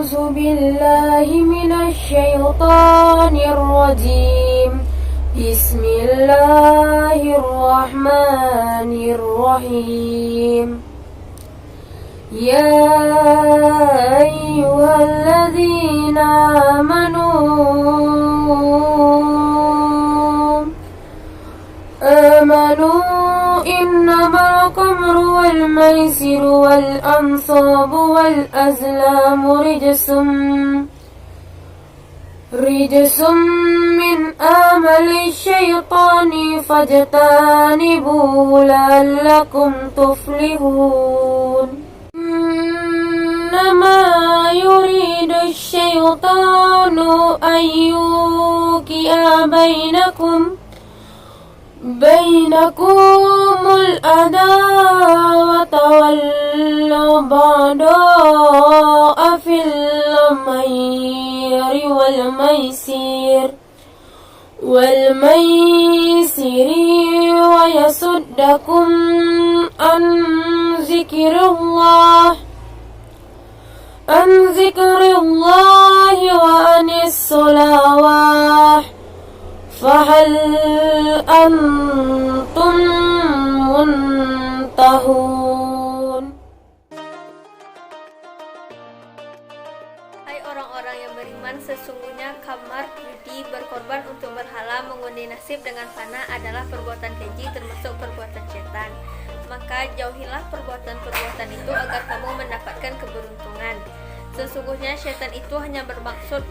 أعوذ بالله من الشيطان الرجيم. بسم الله الرحمن الرحيم. يا أيها الذين آمنوا إنما الخمر والميسر والأنصاب والأزلام رجس من عمل الشيطان فاجتنبوه لعلكم تفلحون. إنما يريد الشيطان أن يوقع بينكم العداوة والبغضاء في الخمر والميسر ويصدكم عن ذكر الله وعن الصلوات فهل أنتم منتهون. Hai orang-orang yang beriman, sesungguhnya kamar, judi, berkorban untuk berhala, mengundi nasib dengan fana adalah perbuatan keji, termasuk perbuatan setan. Maka jauhilah perbuatan-perbuatan itu agar kamu mendapatkan keberuntungan. Sesungguhnya setan itu hanya bermaksud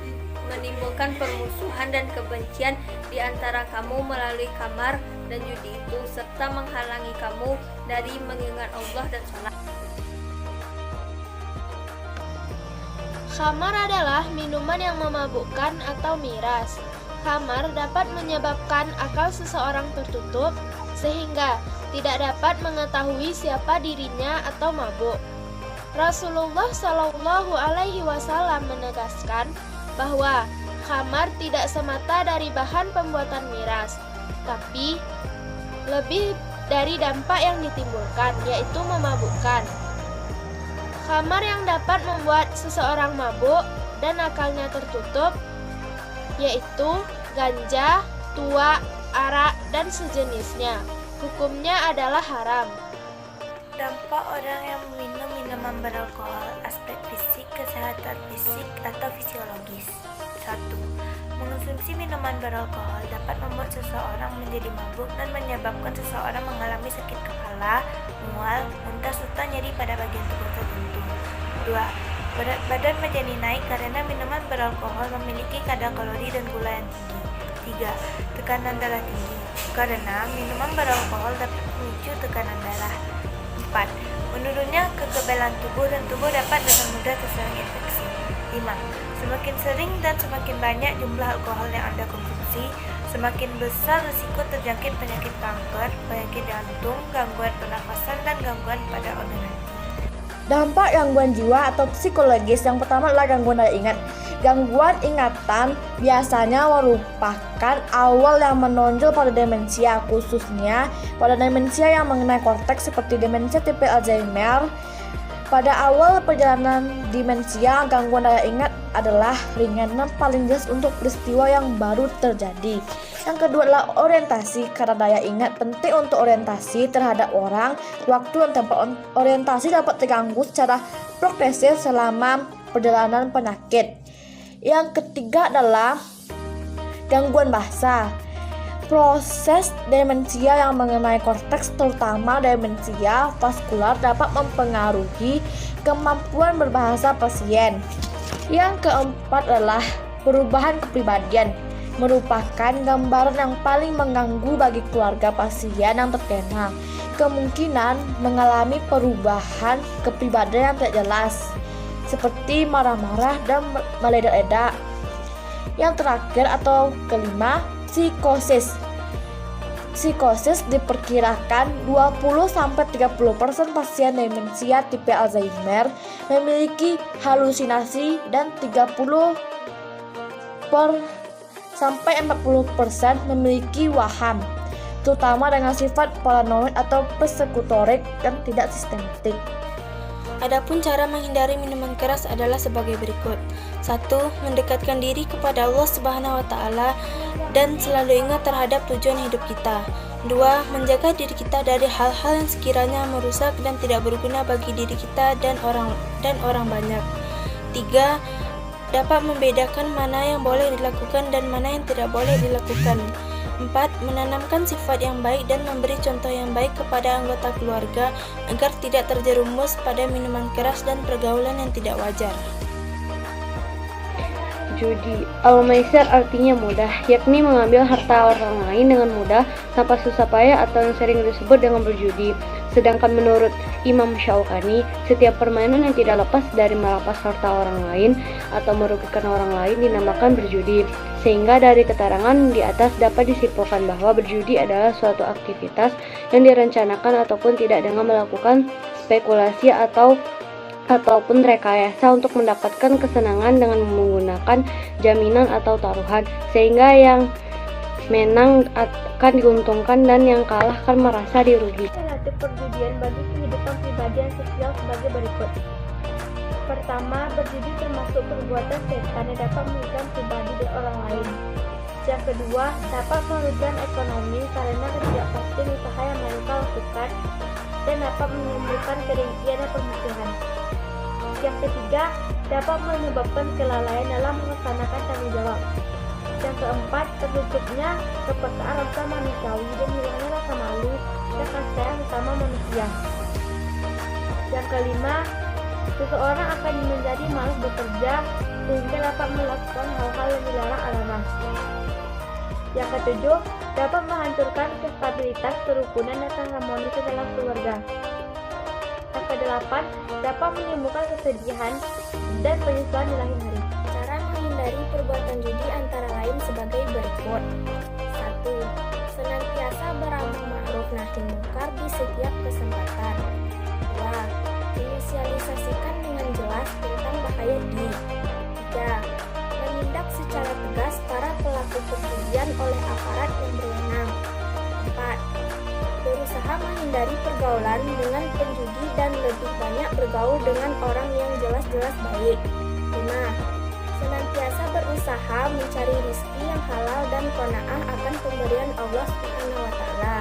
menimbulkan permusuhan dan kebencian di antara kamu melalui kamar dan judi itu, serta menghalangi kamu dari mengingat Allah dan salat. Khamar adalah minuman yang memabukkan atau miras. Khamar dapat menyebabkan akal seseorang tertutup sehingga tidak dapat mengetahui siapa dirinya atau mabuk. Rasulullah Shallallahu Alaihi Wasallam menegaskan bahwa khamar tidak semata dari bahan pembuatan miras, tapi lebih dari dampak yang ditimbulkan, yaitu memabukkan. Khamar yang dapat membuat seseorang mabuk dan akalnya tertutup yaitu ganja, tua, arak, dan sejenisnya. Hukumnya adalah haram. Dampak orang yang meminum minuman beralkohol, aspek fisik, kesehatan fisik atau fisiologis. 1. Mengonsumsi minuman beralkohol dapat membuat seseorang menjadi mabuk dan menyebabkan seseorang mengalami sakit kepala, mual, muntah, serta nyeri pada bagian tubuh tertentu. 2. Berat badan menjadi naik karena minuman beralkohol memiliki kadar kalori dan gula yang tinggi. 3. Tekanan darah tinggi karena minuman beralkohol dapat memicu tekanan darah. 4. Menurunnya kekebalan tubuh dan tubuh dapat dengan mudah terserang infeksi. 5. Semakin sering dan semakin banyak jumlah alkohol yang Anda konsumsi, semakin besar risiko terjangkit penyakit kanker, penyakit jantung, gangguan pernafasan, dan gangguan pada organ hati. Dampak gangguan jiwa atau psikologis yang pertama adalah gangguan daya ingat. Gangguan ingatan biasanya merupakan awal yang menonjol pada demensia, khususnya pada demensia yang mengenai korteks seperti demensia tipe Alzheimer. Pada awal perjalanan demensia, gangguan daya ingat adalah ringan dan paling jelas untuk peristiwa yang baru terjadi. Yang kedua adalah orientasi, karena daya ingat penting untuk orientasi terhadap orang, waktu, dan tempat. Orientasi dapat terganggu secara progresif selama perjalanan penyakit. Yang ketiga adalah gangguan bahasa. Proses demensia yang mengenai korteks, terutama demensia vaskular, dapat mempengaruhi kemampuan berbahasa pasien. Yang keempat adalah perubahan kepribadian, merupakan gambaran yang paling mengganggu bagi keluarga pasien yang terkena. Kemungkinan mengalami perubahan kepribadian yang tidak jelas, seperti marah-marah dan meledak-ledak. Yang terakhir atau kelima, psikosis. Psikosis diperkirakan 20-30% pasien demensia tipe Alzheimer memiliki halusinasi dan 30-40% memiliki waham, terutama dengan sifat paranoid atau persekutorik yang tidak sistematik. Adapun cara menghindari minuman keras adalah sebagai berikut. 1. Mendekatkan diri kepada Allah Subhanahu wa taala dan selalu ingat terhadap tujuan hidup kita. 2. Menjaga diri kita dari hal-hal yang sekiranya merusak dan tidak berguna bagi diri kita dan orang banyak. 3. Dapat membedakan mana yang boleh dilakukan dan mana yang tidak boleh dilakukan. 4. Menanamkan sifat yang baik dan memberi contoh yang baik kepada anggota keluarga agar tidak terjerumus pada minuman keras dan pergaulan yang tidak wajar. Judi. Al-maisir artinya mudah, yakni mengambil harta orang lain dengan mudah tanpa susah payah atau yang sering disebut dengan berjudi. Sedangkan menurut Imam Syaukani, setiap permainan yang tidak lepas dari merampas harta orang lain atau merugikan orang lain dinamakan berjudi. Sehingga dari keterangan di atas dapat disimpulkan bahwa berjudi adalah suatu aktivitas yang direncanakan ataupun tidak dengan melakukan spekulasi ataupun rekayasa untuk mendapatkan kesenangan dengan menggunakan jaminan atau taruhan, sehingga yang menang akan diuntungkan dan yang kalah akan merasa dirugikan. Relatif perjudian bagi kehidupan pribadi dan sosial sebagai berikut. Pertama, berjudi termasuk perbuatan setan yang dapat merugikan pribadi dan orang lain. Yang kedua, dapat merugikan ekonomi karena ketidakpastian usaha yang mereka lakukan dan dapat menimbulkan kerugian dan permusuhan. Yang ketiga, dapat menyebabkan kelalaian dalam melaksanakan tanggung jawab. Yang keempat, tertutupnya kepekaan rasa manusiawi dan hilangnya rasa malu dan kasih sayang sesama manusia. Yang kelima, seseorang akan menjadi malas bekerja sehingga dapat melakukan hal-hal yang dilarang agama. Yang ketujuh, dapat menghancurkan stabilitas kerukunan dan keharmonisan dalam keluarga. Yang kedelapan, dapat menimbulkan kesedihan dan penyesalan di lahir hari. Cara menghindari perbuatan judi antara lain sebagai berikut. 1. Senantiasa beramal ma'ruf nahi munkar di setiap kesempatan. 2. Menginisialisasikan dengan jelas tentang bahaya judi. 3. Menindak secara tegas para pelaku perjudian oleh aparat yang berwenang. 4. Berusaha menghindari pergaulan dengan penjudi dan lebih banyak bergaul dengan orang yang jelas-jelas baik. 5. Senantiasa berusaha mencari rizki yang halal dan qanaah akan pemberian Allah Subhanahu wa taala.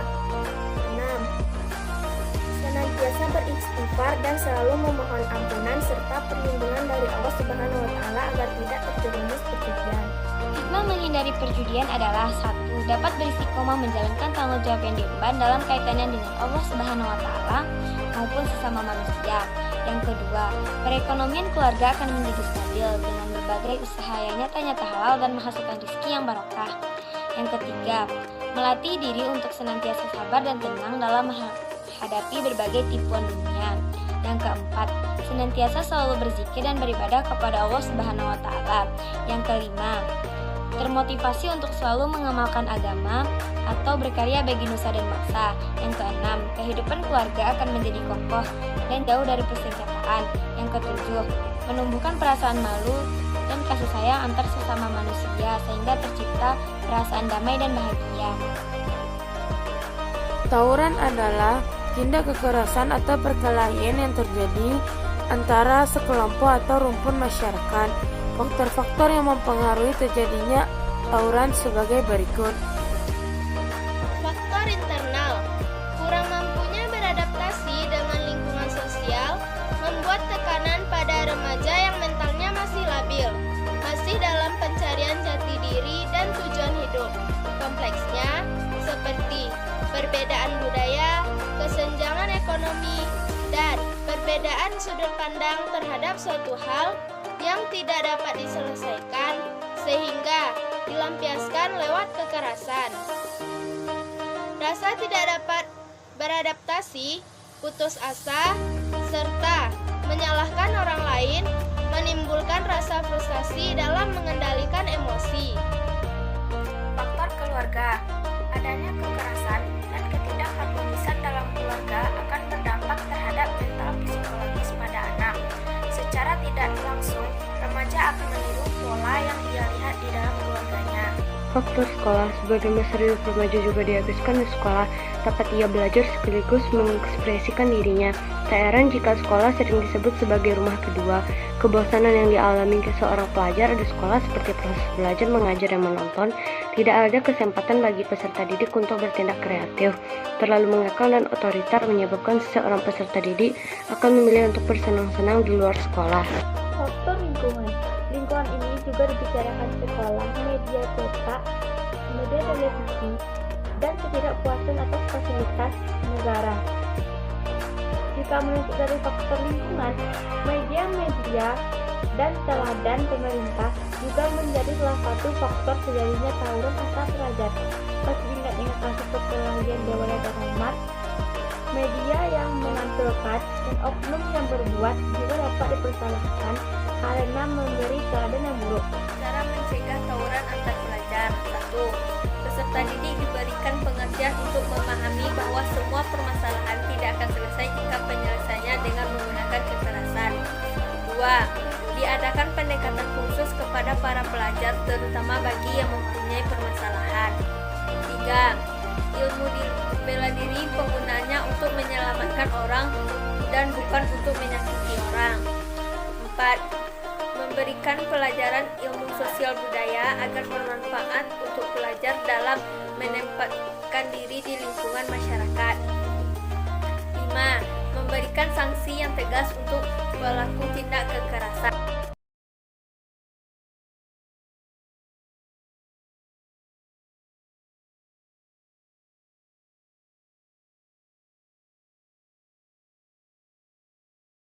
6. Senantiasa beristighfar dan selalu memohon ampunan serta perlindungan dari Allah Subhanahu wa taala agar tidak terjerumus perjudian. Hikmah menghindari perjudian adalah 1. Dapat beristiqomah menjalankan tanggung jawab yang diemban dalam kaitannya dengan Allah Subhanahu wa taala maupun sesama manusia. Yang kedua, perekonomian keluarga akan menjadi stabil dengan berbagai usaha yang nyata-nyata halal dan menghasilkan rezeki yang barokah. Yang ketiga, melatih diri untuk senantiasa sabar dan tenang dalam menghadapi berbagai tipuan dunia. Yang keempat, senantiasa selalu berzikir dan beribadah kepada Allah Subhanahu wa taala. Yang kelima, termotivasi untuk selalu mengamalkan agama atau berkarya bagi nusa dan bangsa. Yang keenam, kehidupan keluarga akan menjadi kokoh dan jauh dari persengketaan. Yang ketujuh, menumbuhkan perasaan malu dan kasih sayang antar sesama manusia sehingga tercipta perasaan damai dan bahagia. Tawuran adalah tindak kekerasan atau perkelahian yang terjadi antara sekelompok atau rumpun masyarakat. Faktor-faktor yang mempengaruhi terjadinya tawuran sebagai berikut. Faktor internal, kurang mampunya beradaptasi dengan lingkungan sosial membuat tekanan pada remaja yang mentalnya masih labil, masih dalam pencarian jati diri dan tujuan hidup. Kompleksnya seperti perbedaan budaya, kesenjangan ekonomi, dan perbedaan sudut pandang terhadap suatu hal yang tidak dapat diselesaikan sehingga dilampiaskan lewat kekerasan. Rasa tidak dapat beradaptasi, putus asa, serta menyalahkan orang lain menimbulkan rasa frustasi dalam mengendalikan emosi. Faktor keluarga, adanya kekerasan dan ketidakharmonisan dalam keluarga akan berdampak terhadap mental psikologis pada anak. Secara tidak langsung, remaja akan meniru pola yang ia lihat di dalam keluarganya. Faktor sekolah, sebagian besar hidup remaja juga dihabiskan di sekolah. tempat ia belajar sekaligus mengekspresikan dirinya. Tak heran jika sekolah sering disebut sebagai rumah kedua. Kebosanan yang dialami seorang pelajar di sekolah seperti proses belajar, mengajar, dan menonton. Tidak ada kesempatan bagi peserta didik untuk bertindak kreatif. Terlalu mengekang dan otoriter menyebabkan seorang peserta didik akan memilih untuk bersenang-senang di luar sekolah. Faktor lingkungan. Lingkungan ini juga dibicarakan sekolah, media cetak, media televisi, dan ketidakpuasan atas fasilitas negara. Jika menuntut dari faktor lingkungan, media dan teladan pemerintah juga menjadi salah satu faktor terjadinya tawuran antar pelajar. Masih ingat kasus perkelahian Dewaya dan Ahmad? Media yang menampilkan dan oknum yang berbuat juga dapat dipersalahkan karena memberi teladan yang buruk. Cara mencegah tawuran antar pelajar. 1. Peserta didik diberikan pengertian untuk memahami bahwa semua permasalahan tidak akan selesai jika penyelesaiannya dengan menggunakan kekerasan. 2. Diadakan pendekatan khusus kepada para pelajar, terutama bagi yang mempunyai permasalahan. 3. Ilmu bela diri penggunaannya untuk menyelamatkan orang dan bukan untuk menyakiti orang. 4. Memberikan pelajaran ilmu sosial budaya agar bermanfaat untuk pelajar dalam menempatkan diri di lingkungan masyarakat. 5. Memberikan sanksi yang tegas untuk pelaku tindak kekerasan.